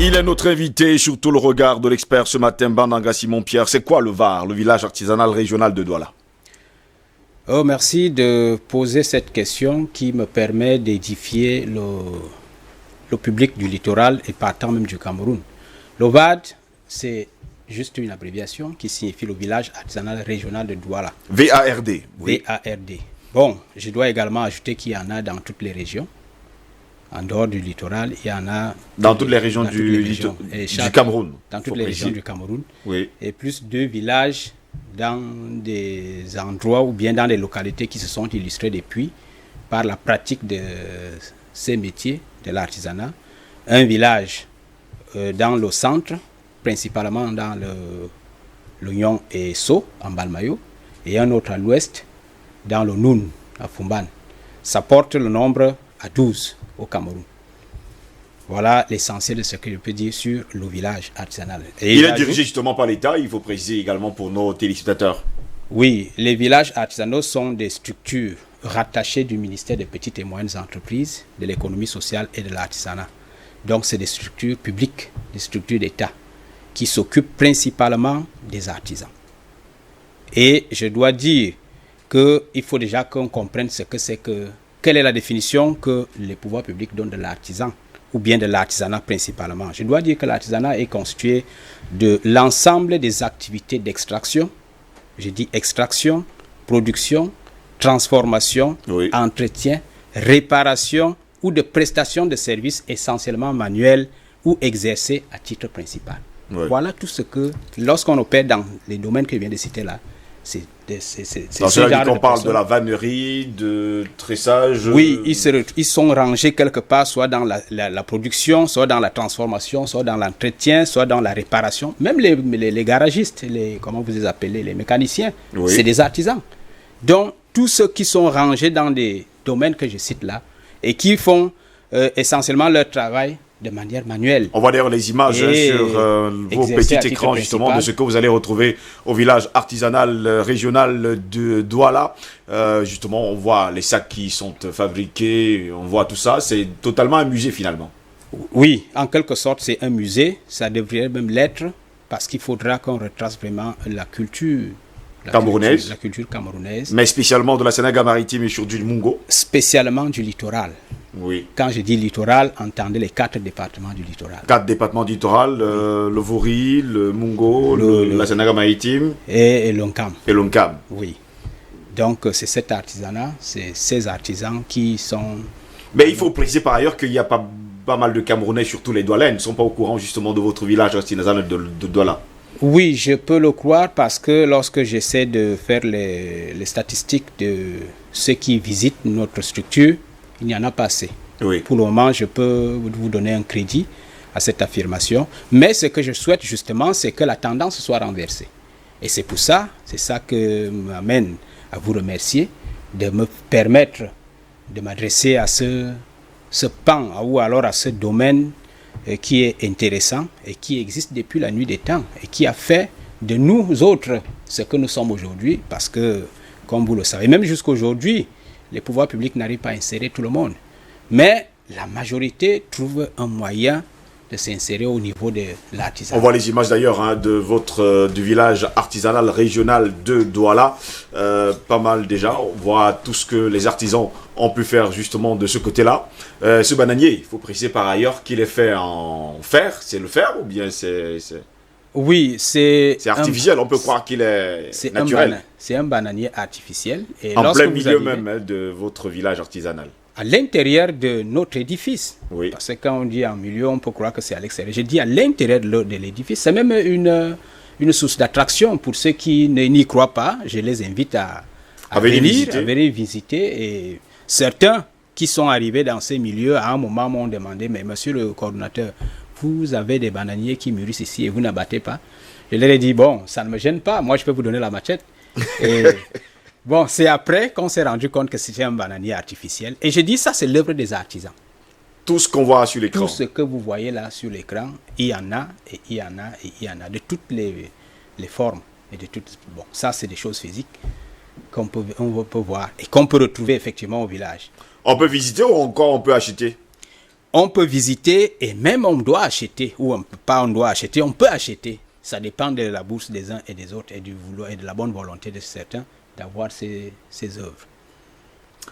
Il est notre invité sur tout le regard de l'expert ce matin, Bandanga Simon-Pierre. C'est quoi le VAR, le village artisanal régional de Douala? Merci de poser cette question qui me permet d'édifier le public du littoral et partant même du Cameroun. Le VAD, c'est juste une abréviation qui signifie le village artisanal régional de Douala. VARD. Oui. VARD. Bon, je dois également ajouter qu'il y en a dans toutes les régions. En dehors du littoral, il y en a... Dans toutes les régions du Cameroun. Dans toutes les régions du Cameroun. Oui. Et plus 2 villages dans des endroits ou bien dans des localités qui se sont illustrés depuis par la pratique de ces métiers de l'artisanat. Un village dans le centre, principalement dans l'Oignon et So, en Balmayo, et un autre à l'ouest, dans le Noun, à Fumban. Ça porte le nombre à 12 au Cameroun. Voilà l'essentiel de ce que je peux dire sur le village artisanal. Et il est dirigé justement par l'État, il faut préciser également pour nos téléspectateurs. Oui, les villages artisanaux sont des structures rattachées du ministère des Petites et Moyennes Entreprises, de l'économie sociale et de l'artisanat. Donc c'est des structures publiques, des structures d'État, qui s'occupent principalement des artisans. Et je dois dire qu'il faut déjà qu'on comprenne ce que c'est que... Quelle est la définition que les pouvoirs publics donnent de l'artisan ou bien de l'artisanat principalement? Je dois dire que l'artisanat est constitué de l'ensemble des activités d'extraction, je dis extraction, production, transformation, oui, entretien, réparation ou de prestation de services essentiellement manuels ou exercés à titre principal. Oui. Voilà tout ce que, lorsqu'on opère dans les domaines que je viens de citer là, c'est ce qu'on parle de la vannerie, de tressage. Oui, ils sont rangés quelque part, soit dans la production, soit dans la transformation, soit dans l'entretien, soit dans la réparation. Même les garagistes, comment vous les appelez, les mécaniciens, oui, c'est des artisans. Donc, tous ceux qui sont rangés dans des domaines que je cite là, et qui font essentiellement leur travail de manière manuelle. On voit d'ailleurs les images sur vos petits écrans justement de ce que vous allez retrouver au village artisanal régional de Douala. Justement, on voit les sacs qui sont fabriqués, on voit tout ça. C'est totalement un musée finalement. Oui, en quelque sorte, c'est un musée. Ça devrait même l'être parce qu'il faudra qu'on retrace vraiment la culture camerounaise. La culture camerounaise. Mais spécialement de la Sénégal-Maritime et sur du Mungo. Spécialement du littoral. Oui. Quand je dis littoral, entendez les 4 départements du littoral. 4 départements du littoral, le Vouri, le Mungo, la Sénégal-Maritime et l'Onkam. Et l'Onkam. Oui. Donc c'est cet artisanat, c'est ces artisans qui sont... Mais il faut préciser par ailleurs qu'il y a pas mal de Camerounais, surtout les Doualais, ne sont pas au courant justement de votre village artisanal de Douala. Oui, je peux le croire parce que lorsque j'essaie de faire les statistiques de ceux qui visitent notre structure, il n'y en a pas assez. Oui. Pour le moment, je peux vous donner un crédit à cette affirmation. Mais ce que je souhaite justement, c'est que la tendance soit renversée. Et c'est pour ça, c'est ça que m'amène à vous remercier de me permettre de m'adresser à ce pan ou alors à ce domaine qui est intéressant et qui existe depuis la nuit des temps et qui a fait de nous autres ce que nous sommes aujourd'hui. Parce que, comme vous le savez, même jusqu'à aujourd'hui, les pouvoirs publics n'arrivent pas à insérer tout le monde. Mais la majorité trouve un moyen de s'insérer au niveau de l'artisanat. On voit les images d'ailleurs du village artisanal régional de Douala. Pas mal déjà. On voit tout ce que les artisans ont pu faire justement de ce côté-là. Ce bananier, il faut préciser par ailleurs qu'il est fait en fer. C'est le fer ou bien c'est... Oui, c'est artificiel, on peut croire qu'il est naturel. C'est un bananier artificiel. Et en plein milieu même de votre village artisanal. À l'intérieur de notre édifice. Oui. Parce que quand on dit en milieu, on peut croire que c'est à l'extérieur. Je dis à l'intérieur de l'édifice. C'est même une source d'attraction pour ceux qui n'y croient pas. Je les invite à venir visiter. Et certains qui sont arrivés dans ces milieux, à un moment m'ont demandé, mais monsieur le coordonnateur, vous avez des bananiers qui mûrissent ici et vous n'abattez pas. Je leur ai dit, bon, ça ne me gêne pas, moi je peux vous donner la machette. Et bon, c'est après qu'on s'est rendu compte que c'était un bananier artificiel. Et je dis, ça c'est l'œuvre des artisans. Tout ce qu'on voit sur l'écran. Tout ce que vous voyez là sur l'écran, il y en a, et il y en a, et il y en a, de toutes les formes. Et de toutes, bon, ça c'est des choses physiques qu'on peut voir et qu'on peut retrouver effectivement au village. On peut visiter ou encore on peut acheter? on peut visiter et même on doit acheter, ou on doit acheter, on peut acheter. Ça dépend de la bourse des uns et des autres et du vouloir et de la bonne volonté de certains d'avoir ces œuvres.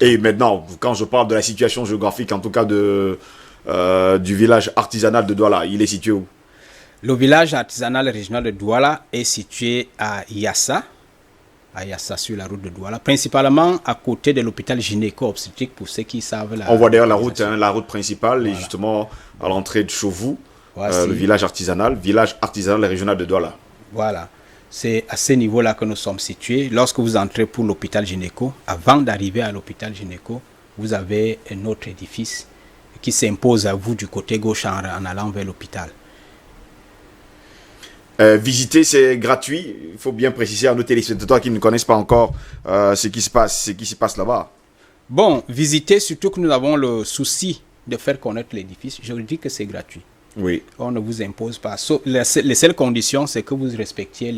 Et maintenant, quand je parle de la situation géographique, en tout cas du village artisanal de Douala, il est situé où? Le village artisanal régional de Douala est situé à Yassa sur la route de Douala, principalement à côté de l'hôpital gynéco-obstétrique pour ceux qui savent. On voit d'ailleurs la route principale, voilà. Et justement à l'entrée de Chauvou, le village artisanal régional de Douala. Voilà, c'est à ce niveau-là que nous sommes situés. Lorsque vous entrez pour l'hôpital gynéco, avant d'arriver à l'hôpital gynéco, vous avez un autre édifice qui s'impose à vous du côté gauche en allant vers l'hôpital. Visiter, c'est gratuit. Il faut bien préciser à nos téléspectateurs qui ne connaissent pas encore ce qui se passe là-bas. Bon, visiter, surtout que nous avons le souci de faire connaître l'édifice, je vous dis que c'est gratuit. Oui. On ne vous impose pas. Les seules conditions, c'est que vous respectiez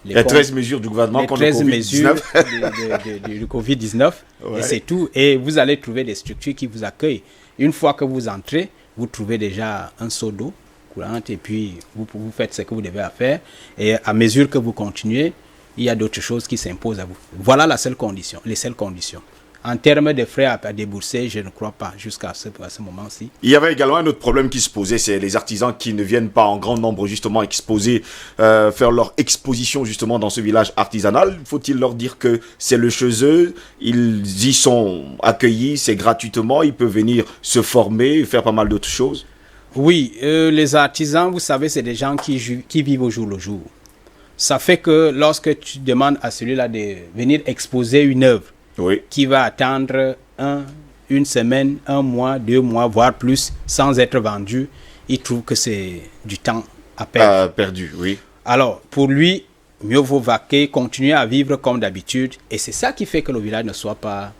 les 13 mesures du gouvernement contre le COVID-19. Du COVID-19. Ouais. Et c'est tout. Et vous allez trouver des structures qui vous accueillent. Une fois que vous entrez, vous trouvez déjà un seau d'eau courante et puis vous faites ce que vous devez faire. Et à mesure que vous continuez, il y a d'autres choses qui s'imposent à vous. Voilà les seules conditions. En termes de frais à débourser, je ne crois pas jusqu'à ce moment-ci. Il y avait également un autre problème qui se posait, c'est les artisans qui ne viennent pas en grand nombre justement exposer, faire leur exposition justement dans ce village artisanal. Faut-il leur dire que c'est le chez eux, ils y sont accueillis, c'est gratuitement, ils peuvent venir se former, faire pas mal d'autres choses? Oui, les artisans, vous savez, c'est des gens qui vivent au jour le jour. Ça fait que lorsque tu demandes à celui-là de venir exposer une œuvre, oui, qui va attendre une semaine, 1 mois, 2 mois, voire plus, sans être vendu, il trouve que c'est du temps à perdre. Perdu, oui. Alors, pour lui, mieux vaut vaquer, continuer à vivre comme d'habitude. Et c'est ça qui fait que le village ne soit pas,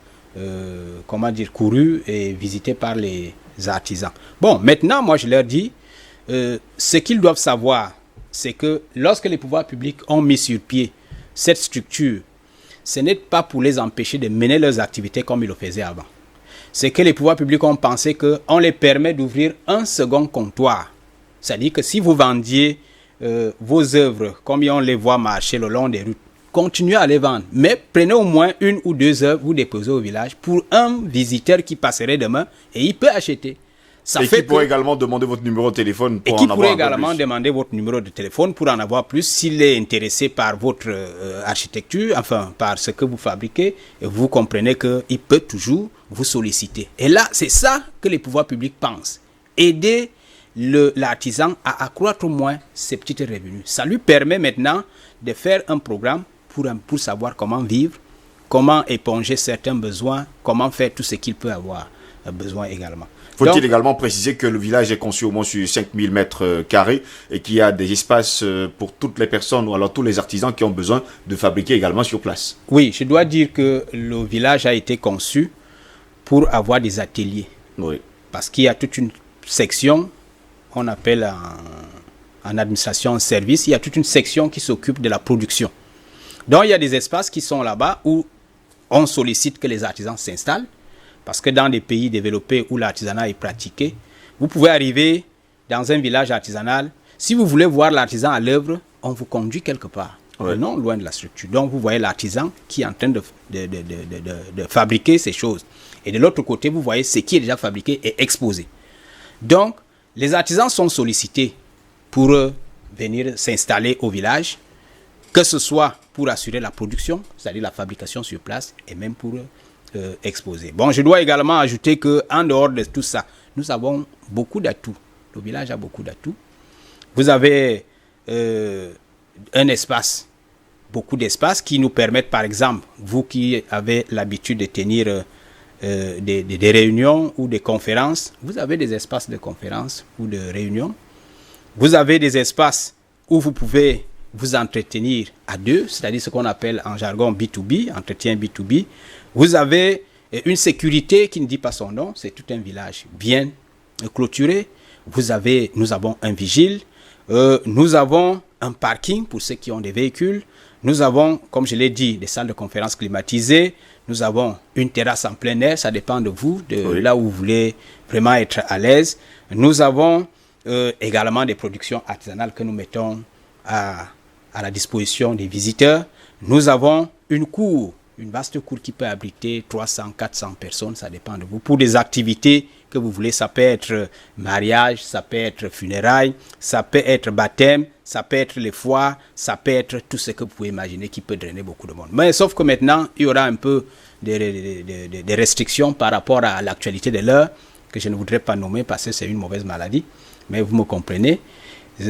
couru et visité par les artisans. Bon, maintenant, moi, je leur dis, ce qu'ils doivent savoir, c'est que lorsque les pouvoirs publics ont mis sur pied cette structure, ce n'est pas pour les empêcher de mener leurs activités comme ils le faisaient avant. C'est que les pouvoirs publics ont pensé qu'on les permet d'ouvrir un second comptoir. C'est-à-dire que si vous vendiez vos œuvres, comme on les voit marcher le long des routes, continuez à les vendre. Mais prenez au moins 1 ou 2 œuvres, vous déposez au village pour un visiteur qui passerait demain et il peut acheter. Et qui pourrait également demander votre numéro de téléphone pour en avoir plus. Et qui pourrait également demander votre numéro de téléphone pour en avoir plus s'il est intéressé par votre architecture, enfin par ce que vous fabriquez. Et vous comprenez qu'il peut toujours vous solliciter. Et là, c'est ça que les pouvoirs publics pensent. Aider l'artisan à accroître au moins ses petits revenus. Ça lui permet maintenant de faire un programme pour savoir comment vivre, comment éponger certains besoins, comment faire tout ce qu'il peut avoir besoin également. Faut-il également préciser que le village est conçu au moins sur 5000 mètres carrés et qu'il y a des espaces pour toutes les personnes ou alors tous les artisans qui ont besoin de fabriquer également sur place? Oui, je dois dire que le village a été conçu pour avoir des ateliers. Oui. Parce qu'il y a toute une section, on appelle en administration, en service, il y a toute une section qui s'occupe de la production. Donc il y a des espaces qui sont là-bas où on sollicite que les artisans s'installent. Parce que dans des pays développés où l'artisanat est pratiqué, vous pouvez arriver dans un village artisanal. Si vous voulez voir l'artisan à l'œuvre, on vous conduit quelque part, non loin de la structure. Donc vous voyez l'artisan qui est en train de fabriquer ces choses. Et de l'autre côté, vous voyez ce qui est déjà fabriqué et exposé. Donc les artisans sont sollicités pour venir s'installer au village, que ce soit pour assurer la production, c'est-à-dire la fabrication sur place, et même pour exposé. Bon, je dois également ajouter qu'en dehors de tout ça, nous avons beaucoup d'atouts. Le village a beaucoup d'atouts. Vous avez un espace, beaucoup d'espaces qui nous permettent, par exemple, vous qui avez l'habitude de tenir des réunions ou des conférences, vous avez des espaces de conférences ou de réunions. Vous avez des espaces où vous pouvez vous entretenir à deux, c'est-à-dire ce qu'on appelle en jargon B2B, entretien B2B. Vous avez une sécurité qui ne dit pas son nom, c'est tout un village bien clôturé. Nous avons un vigile, nous avons un parking pour ceux qui ont des véhicules. Nous avons, comme je l'ai dit, des salles de conférence climatisées. Nous avons une terrasse en plein air, ça dépend de vous, de là où vous voulez vraiment être à l'aise. Nous avons également des productions artisanales que nous mettons à la disposition des visiteurs. Nous avons une cour, une vaste cour qui peut abriter 300, 400 personnes, ça dépend de vous. Pour des activités que vous voulez, ça peut être mariage, ça peut être funérailles, ça peut être baptême, ça peut être les foires, ça peut être tout ce que vous pouvez imaginer qui peut drainer beaucoup de monde. Mais sauf que maintenant, il y aura un peu des restrictions par rapport à l'actualité de l'heure, que je ne voudrais pas nommer parce que c'est une mauvaise maladie, mais vous me comprenez.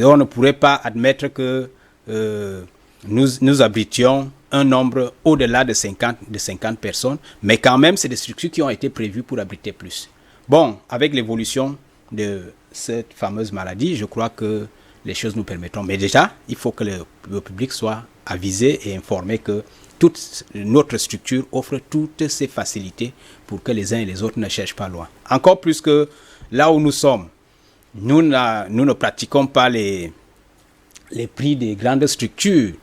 On ne pourrait pas admettre que nous abritions un nombre au-delà de 50 personnes, mais quand même, c'est des structures qui ont été prévues pour abriter plus. Bon, avec l'évolution de cette fameuse maladie, je crois que les choses nous permettront. Mais déjà, il faut que le public soit avisé et informé que toute notre structure offre toutes ces facilités pour que les uns et les autres ne cherchent pas loin. Encore plus que là où nous sommes, nous ne pratiquons pas les prix des grandes structures.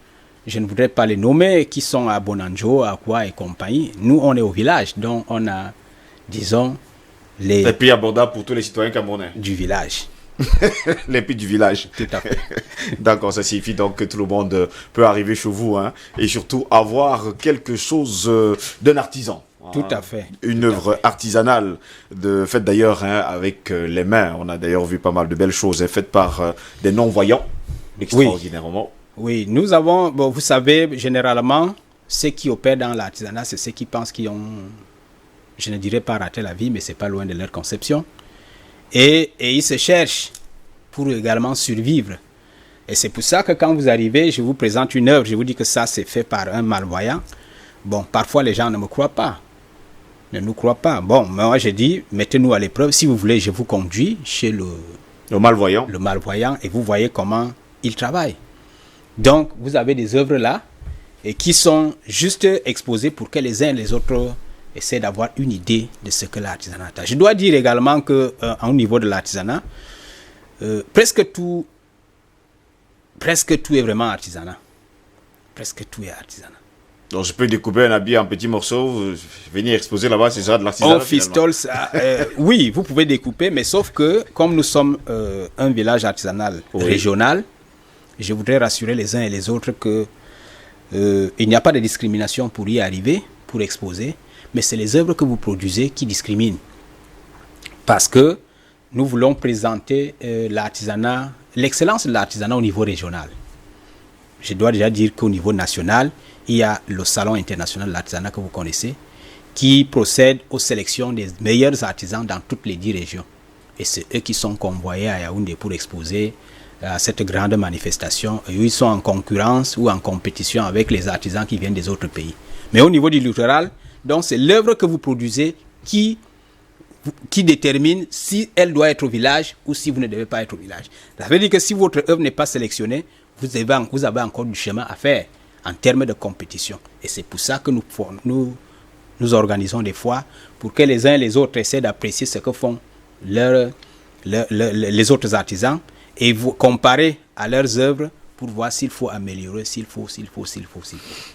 Je ne voudrais pas les nommer, qui sont à Bonanjo, à quoi et compagnie. Nous, on est au village, donc on a, disons, les prix abordables pour tous les citoyens camerounais. Du village. Les prix du village. Tout à fait. D'accord, ça signifie donc que tout le monde peut arriver chez vous, hein, et surtout avoir quelque chose d'un artisan. Tout à fait. Une œuvre artisanale, faite d'ailleurs avec les mains. On a d'ailleurs vu pas mal de belles choses, faites par des non-voyants, extraordinairement. Oui, nous avons, bon, vous savez, généralement, ceux qui opèrent dans l'artisanat, c'est ceux qui pensent qu'ils ont, je ne dirais pas raté la vie, mais c'est pas loin de leur conception. Et ils se cherchent pour également survivre. Et c'est pour ça que quand vous arrivez, je vous présente une œuvre, je vous dis que ça c'est fait par un malvoyant. Bon, parfois les gens ne me croient pas. Ne nous croient pas. Bon, mais moi j'ai dit, mettez-nous à l'épreuve. Si vous voulez, je vous conduis chez le malvoyant. Le malvoyant, et vous voyez comment il travaille. Donc, vous avez des œuvres là, et qui sont juste exposées pour que les uns et les autres essaient d'avoir une idée de ce que l'artisanat a. Je dois dire également qu'au niveau de l'artisanat, presque tout est vraiment artisanat. Presque tout est artisanat. Donc je peux découper un habit en petits morceaux, venir exposer là-bas, c'est ça de l'artisanat. On fistole ça. Oui, vous pouvez découper, mais sauf que comme nous sommes un village artisanal régional, je voudrais rassurer les uns et les autres que il n'y a pas de discrimination pour y arriver, pour exposer, mais c'est les œuvres que vous produisez qui discriminent. Parce que nous voulons présenter l'artisanat, l'excellence de l'artisanat au niveau régional. Je dois déjà dire qu'au niveau national, il y a le Salon international de l'artisanat que vous connaissez, qui procède aux sélections des meilleurs artisans dans toutes les 10 régions. Et c'est eux qui sont convoyés à Yaoundé pour exposer à cette grande manifestation. Et ils sont en concurrence ou en compétition avec les artisans qui viennent des autres pays. Mais au niveau du littoral, donc c'est l'œuvre que vous produisez qui détermine si elle doit être au village ou si vous ne devez pas être au village. Ça veut dire que si votre œuvre n'est pas sélectionnée, vous avez encore du chemin à faire en termes de compétition. Et c'est pour ça que nous organisons des foires pour que les uns et les autres essaient d'apprécier ce que font les autres artisans et vous comparer à leurs œuvres pour voir s'il faut améliorer, s'il faut.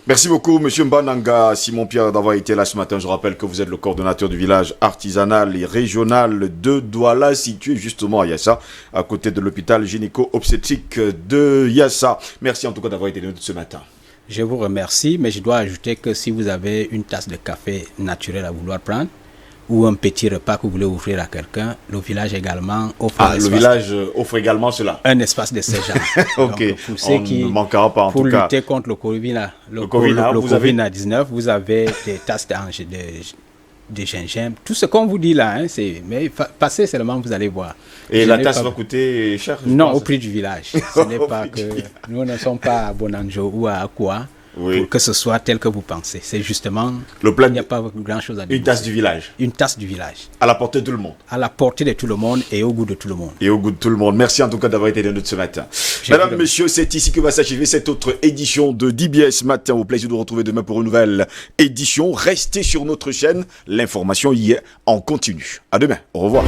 Merci beaucoup, M. Mbananga Simon-Pierre, d'avoir été là ce matin. Je rappelle que vous êtes le coordonnateur du village artisanal et régional de Douala, situé justement à Yassa, à côté de l'hôpital gynéco-obstétrique de Yassa. Merci en tout cas d'avoir été là ce matin. Je vous remercie, mais je dois ajouter que si vous avez une tasse de café naturel à vouloir prendre, ou un petit repas que vous voulez offrir à quelqu'un, le village également offre le village offre également cela. Un espace de ce genre. Ok, donc, pour ceux qui ne manquera pas en tout cas. Pour lutter contre le Covid-19, vous avez des tasses de gingembre. Tout ce qu'on vous dit là, hein, mais passez seulement, vous allez voir. Et la tasse va coûter cher? Non, au prix du village. Ce n'est pas que nous ne sommes pas à Bonanjo ou à Akwa. Oui. Pour que ce soit tel que vous pensez. C'est justement, le plan, il n'y a pas grand-chose à dire. Une tasse du village. Une tasse du village. À la portée de tout le monde. À la portée de tout le monde et au goût de tout le monde. Et au goût de tout le monde. Merci en tout cas d'avoir été de nous ce matin. Mesdames, messieurs, c'est ici que va s'achever cette autre édition de DBS Matin. Au plaisir de vous retrouver demain pour une nouvelle édition. Restez sur notre chaîne. L'information y est en continu. À demain. Au revoir.